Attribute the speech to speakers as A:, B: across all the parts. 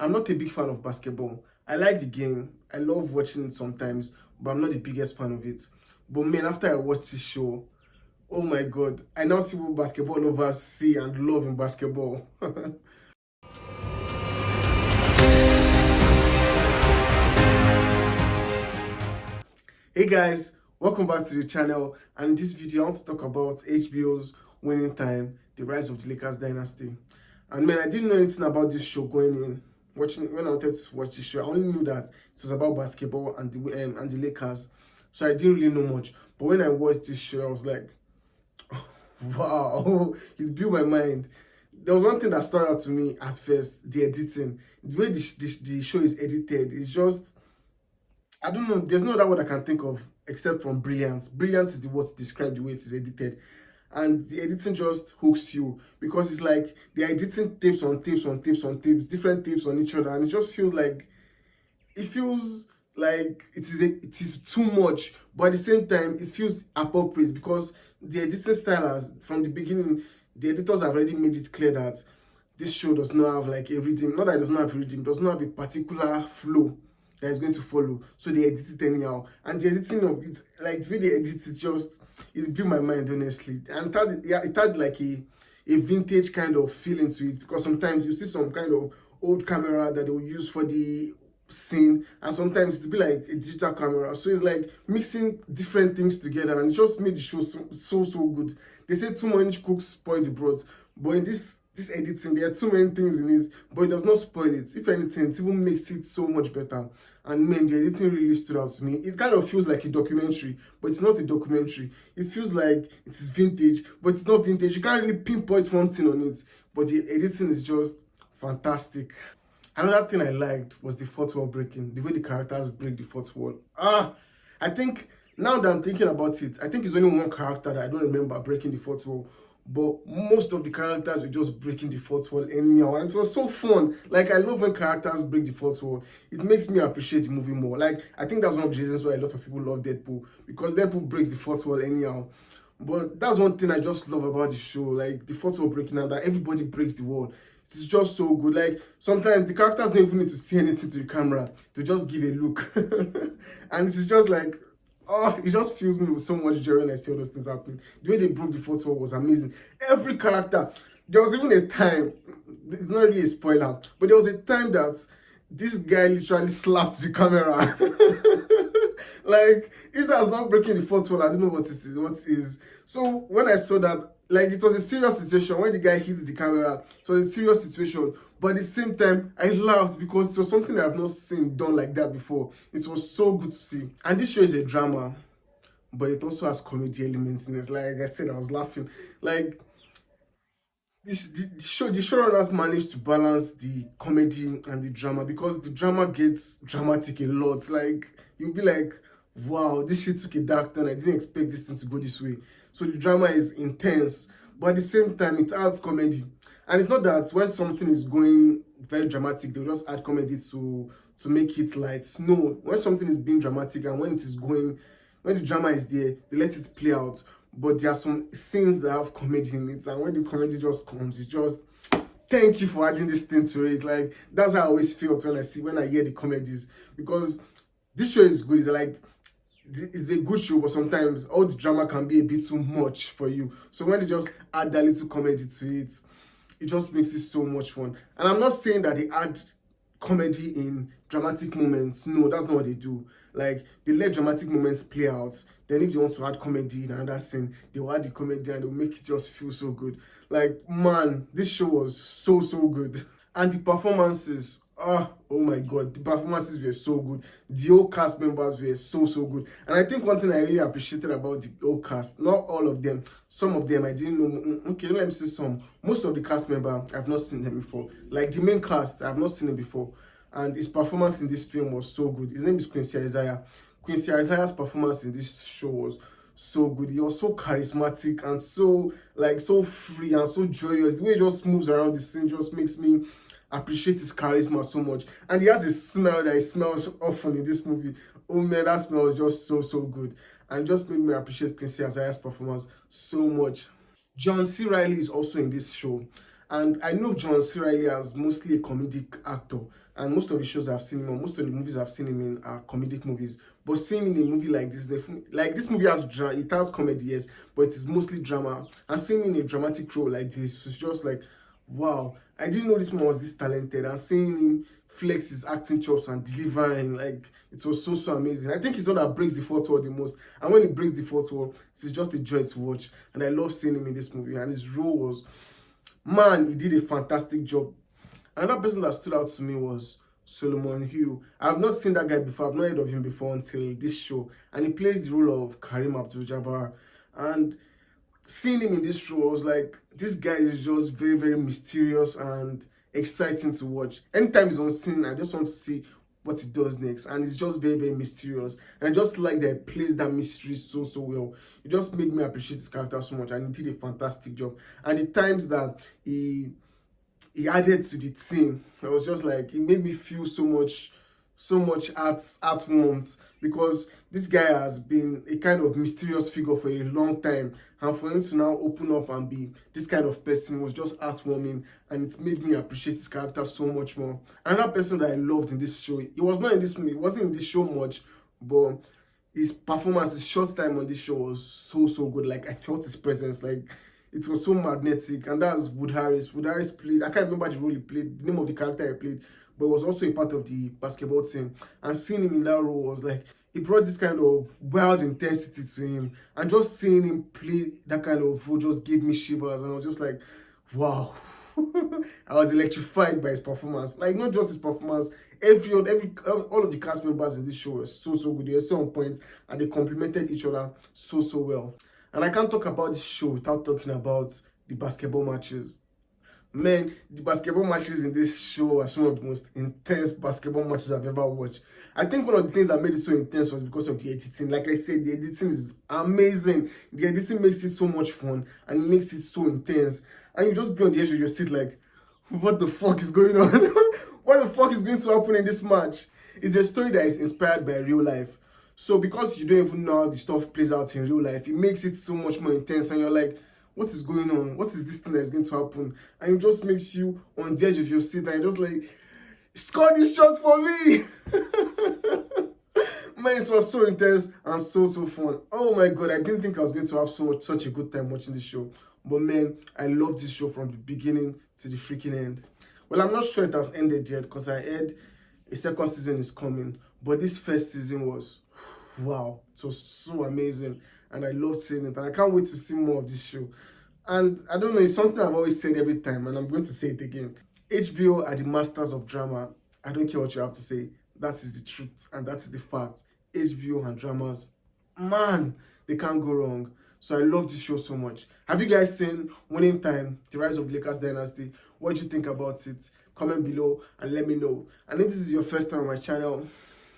A: I'm not a big fan of basketball. I like the game. I love watching it sometimes, but I'm not the biggest fan of it. But man, after I watched this show, oh my god, I now see what basketball lovers see and love in basketball. Hey guys, welcome back to the channel, and in this video I want to talk about HBO's Winning Time, the rise of the Lakers dynasty. And man, I didn't know anything about this show going in. Watching when I wanted to watch this show, I only knew that it was about basketball and the Lakers, so I didn't really know much. But when I watched this show, I was like, wow, it blew my mind. There was one thing that stood out to me at first: the editing, the way the show is edited. It's just, I don't know. There's no other word I can think of except from brilliance. Brilliance is the word to describe the way it is edited, and the editing just hooks you because it's like they're editing tapes on tapes on tapes on tapes, different tapes on each other, and it just feels like it is too much, but at the same time it feels appropriate because the editing style has from the beginning. The editors have already made it clear that this show does not have like a rhythm. Not that it does not have a rhythm, does not have a particular flow that is going to follow. So they edit it anyhow. And the editing of it, like the way they edit it, just it blew my mind honestly. And it had like a vintage kind of feeling to it, because sometimes you see some kind of old camera that they will use for the scene, and sometimes it'll be like a digital camera. So it's like mixing different things together, and it just made the show so good. They say too many cooks spoil the broth, but in this editing there are too many things in it, but it does not spoil it. If anything, it even makes it so much better. And man, the editing really stood out to me. It kind of feels like a documentary, but it's not a documentary. It feels like it is vintage, but it's not vintage. You can't really pinpoint one thing on it, but the editing is just fantastic. Another thing I liked was the fourth wall breaking, the way the characters break the fourth wall. I think now that I'm thinking about it, I think it's only one character that I don't remember breaking the fourth wall. But most of the characters were just breaking the fourth wall anyhow. And it was so fun. Like, I love when characters break the fourth wall. It makes me appreciate the movie more. Like, I think that's one of the reasons why a lot of people love Deadpool, because Deadpool breaks the fourth wall anyhow. But that's one thing I just love about the show, like the fourth wall breaking, and that everybody breaks the wall. It's just so good. Like, sometimes the characters don't even need to say anything to the camera to just give a look. And it's just like, oh, it just fills me with so much joy when I see all those things happening. The way they broke the fourth wall was amazing. Every character. There was even a time, it's not really a spoiler, but there was a time that this guy literally slapped the camera. Like, if that's not breaking the fourth wall, I don't know what it is. What is. So when I saw that, like, it was a serious situation when the guy hits the camera. It was a serious situation, but at the same time I laughed because it was something I have not seen done like that before. It was so good to see. And this show is a drama, but it also has comedy elements in it. Like I said, I was laughing. Like, the showrunners managed to balance the comedy and the drama, because the drama gets dramatic a lot. Like, you'll be like, wow, this shit took a dark turn. I didn't expect this thing to go this way. So the drama is intense, but at the same time it adds comedy. And it's not that when something is going very dramatic they'll just add comedy to make it light. No, when something is being dramatic and when it is going, when the drama is there, they let it play out. But there are some scenes that have comedy in it, and when the comedy just comes, it's just, thank you for adding this thing to it. Like, that's how I always feel when I hear the comedies, because this show is good. It's like, it's a good show, but sometimes all the drama can be a bit too much for you. So when they just add that little comedy to it, it just makes it so much fun. And I'm not saying that they add comedy in dramatic moments. No, that's not what they do. Like, they let dramatic moments play out. Then if they want to add comedy in another scene, they will add the comedy and they'll make it just feel so good. Like, man, this show was so good. And the performances, oh my god, the performances were so good. The whole cast members were so good. And I think one thing I really appreciated about the whole cast, not all of them, some of them I didn't know. Okay, let me say some. Most of the cast members, I've not seen them before. Like the main cast, I've not seen him before. And his performance in this film was so good. His name is Quincy Isaiah. Quincy Isaiah's performance in this show was so good. He was so charismatic and so free and so joyous. The way he just moves around the scene just makes me appreciate his charisma so much. And he has a smell that he smells often in this movie. Oh man, that smell was just so good, and just made me appreciate Quincy Isaiah's performance so much. John C. Reilly is also in this show, And I know John C. Reilly as mostly a comedic actor, and most of the shows I've seen him on, most of the movies I've seen him in are comedic movies. But seeing him in a movie like this, like this movie has it has comedy, yes, but it is mostly drama. And seeing him in a dramatic role like this was just like, wow, I didn't know this man was this talented. And seeing him flex his acting chops and delivering, like, it was so amazing. I think he's one that breaks the fourth wall the most. And when he breaks the fourth wall, it's just a joy to watch. And I love seeing him in this movie. And his role was, man, he did a fantastic job. Another person that stood out to me was Solomon Hugh. I've not seen that guy before. I've not heard of him before until this show. And he plays the role of Karim Abdul-Jabbar. And seeing him in this show, I was like, this guy is just very mysterious and exciting to watch. Anytime he's on scene, I just want to see what he does next. And it's just very mysterious. And I just like that he plays that mystery so well. It just made me appreciate his character so much, and he did a fantastic job. And the times that he added to the team, I was just like, it made me feel so much at once, because this guy has been a kind of mysterious figure for a long time, and for him to now open up and be this kind of person was just heartwarming, and it made me appreciate his character so much more. Another person that I loved in this show, he was not in this movie, he wasn't in this show much, but his performance, his short time on this show was so good. Like, I felt his presence, like, it was so magnetic. And that's Wood Harris. Wood Harris played, I can't remember the role he played, the name of the character he played, but was also a part of the basketball team. And seeing him in that role was like, he brought this kind of wild intensity to him. And just seeing him play that kind of role just gave me shivers. And I was just like, wow. I was electrified by his performance. Like, not just his performance, all of the cast members in this show were so good. They were so on point, and they complemented each other so well. And I can't talk about this show without talking about the basketball matches. Man, the basketball matches in this show are some of the most intense basketball matches I've ever watched. I think one of the things that made it so intense was because of the editing. Like I said, the editing is amazing. The editing makes it so much fun, and it makes it so intense. And you just be on the edge of your seat like, what the fuck is going on? What the fuck is going to happen in this match? It's a story that is inspired by real life. So because you don't even know how the stuff plays out in real life, it makes it so much more intense, and you're like, what is going on? What is this thing that is going to happen? And it just makes you on the edge of your seat, and you're just like, score this shot for me! Man, it was so intense and so fun. Oh my god, I didn't think I was going to have such a good time watching this show. But man, I love this show from the beginning to the freaking end. Well, I'm not sure it has ended yet, because I heard a second season is coming. But this first season was, wow, it was so amazing. And I loved seeing it. And I can't wait to see more of this show. And I don't know, it's something I've always said every time, and I'm going to say it again. HBO are the masters of drama. I don't care what you have to say. That is the truth, and that is the fact. HBO and dramas, man, they can't go wrong. So I love this show so much. Have you guys seen Winning Time, The Rise of Lakers Dynasty? What do you think about it? Comment below and let me know. And if this is your first time on my channel,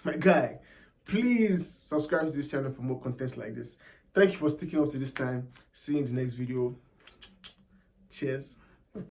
A: my guy, please subscribe to this channel for more contents like this. Thank you for sticking up to this time. See you in the next video. Cheers.